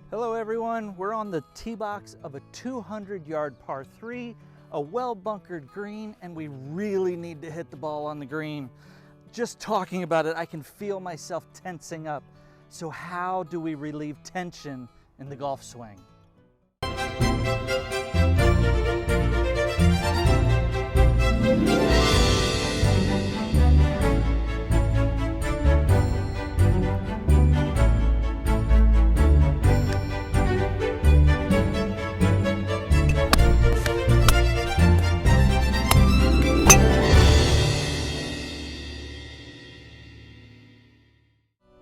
Hello everyone, we're on the tee box of a 200-yard par 3, a well-bunkered green, and we really need to hit the ball on the green. Just talking about it, I can feel myself tensing up. So how do we relieve tension in the golf swing?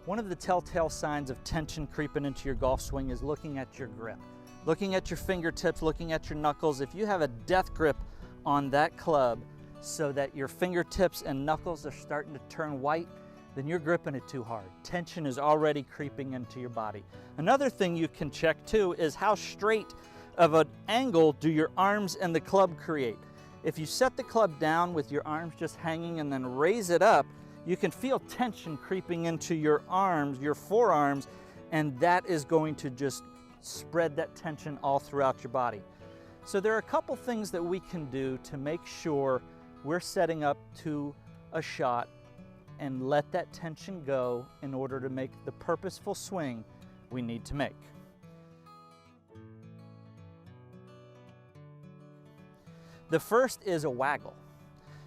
One of the telltale signs of tension creeping into your golf swing is looking at your grip. Looking at your fingertips, looking at your knuckles. If you have a death grip on that club so that your fingertips and knuckles are starting to turn white, then you're gripping it too hard. Tension is already creeping into your body. Another thing you can check too is how straight of an angle do your arms and the club create. If you set the club down with your arms just hanging and then raise it up, you can feel tension creeping into your arms, your forearms, and that is going to just spread that tension all throughout your body. So there are a couple things that we can do to make sure we're setting up to a shot and let that tension go in order to make the purposeful swing we need to make. The first is a waggle.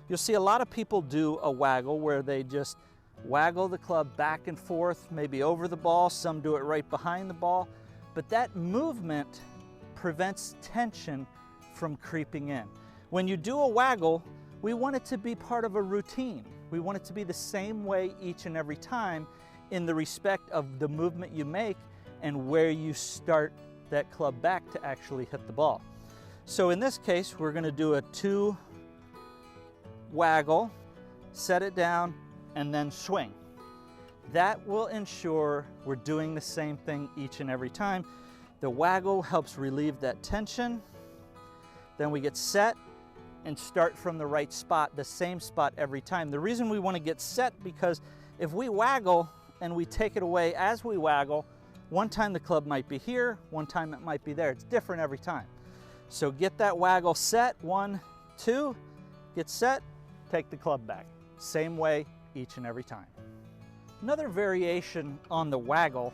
You'll see a lot of people do a waggle where they just waggle the club back and forth, maybe over the ball. Some do it right behind the ball. But that movement prevents tension from creeping in. When you do a waggle, we want it to be part of a routine. We want it to be the same way each and every time in the respect of the movement you make and where you start that club back to actually hit the ball. So in this case, we're going to do a 2 waggle, set it down, and then swing. That will ensure we're doing the same thing each and every time. The waggle helps relieve that tension. Then we get set and start from the right spot, the same spot every time. The reason we want to get set because if we waggle and we take it away as we waggle, one time the club might be here, one time it might be there. It's different every time. So get that waggle set, 1, 2, get set, take the club back. Same way each and every time. Another variation on the waggle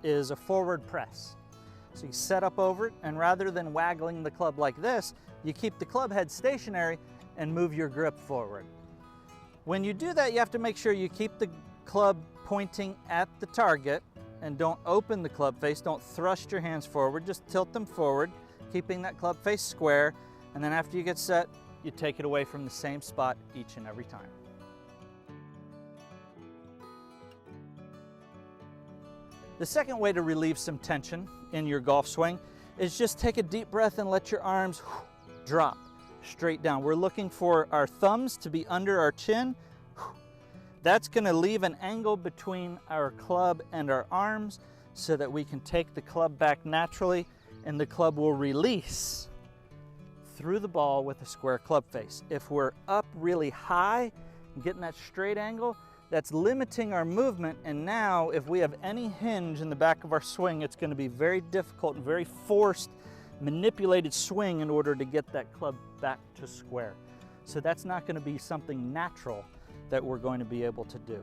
is a forward press. So you set up over it, and rather than waggling the club like this, you keep the club head stationary and move your grip forward. When you do that, you have to make sure you keep the club pointing at the target and don't open the club face, don't thrust your hands forward, just tilt them forward, keeping that club face square, and then after you get set, you take it away from the same spot each and every time. The second way to relieve some tension in your golf swing is just take a deep breath and let your arms drop straight down. We're looking for our thumbs to be under our chin. That's going to leave an angle between our club and our arms so that we can take the club back naturally and the club will release through the ball with a square club face. If we're up really high and getting that straight angle, that's limiting our movement, and now if we have any hinge in the back of our swing, it's going to be very difficult and very forced, manipulated swing in order to get that club back to square. So that's not going to be something natural that we're going to be able to do.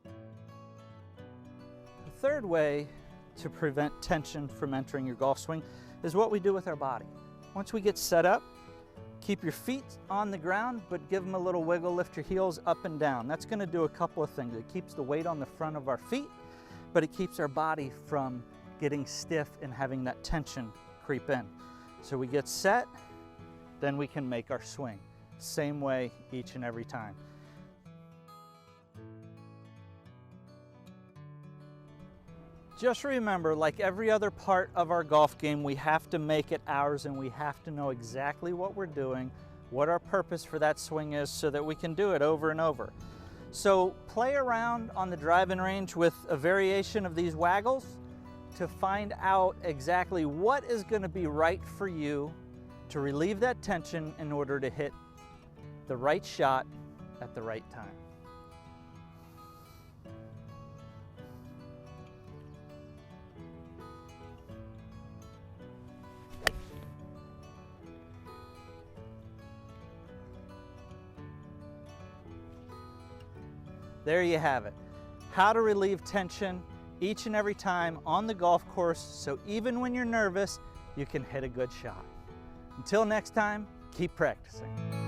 The third way to prevent tension from entering your golf swing is what we do with our body. Once we get set up, keep your feet on the ground, but give them a little wiggle, lift your heels up and down. That's going to do a couple of things. It keeps the weight on the front of our feet, but it keeps our body from getting stiff and having that tension creep in. So we get set, then we can make our swing. Same way each and every time. Just remember, like every other part of our golf game, we have to make it ours and we have to know exactly what we're doing, what our purpose for that swing is so that we can do it over and over. So play around on the driving range with a variation of these waggles to find out exactly what is going to be right for you to relieve that tension in order to hit the right shot at the right time. There you have it. How to relieve tension each and every time on the golf course, so even when you're nervous, you can hit a good shot. Until next time, keep practicing.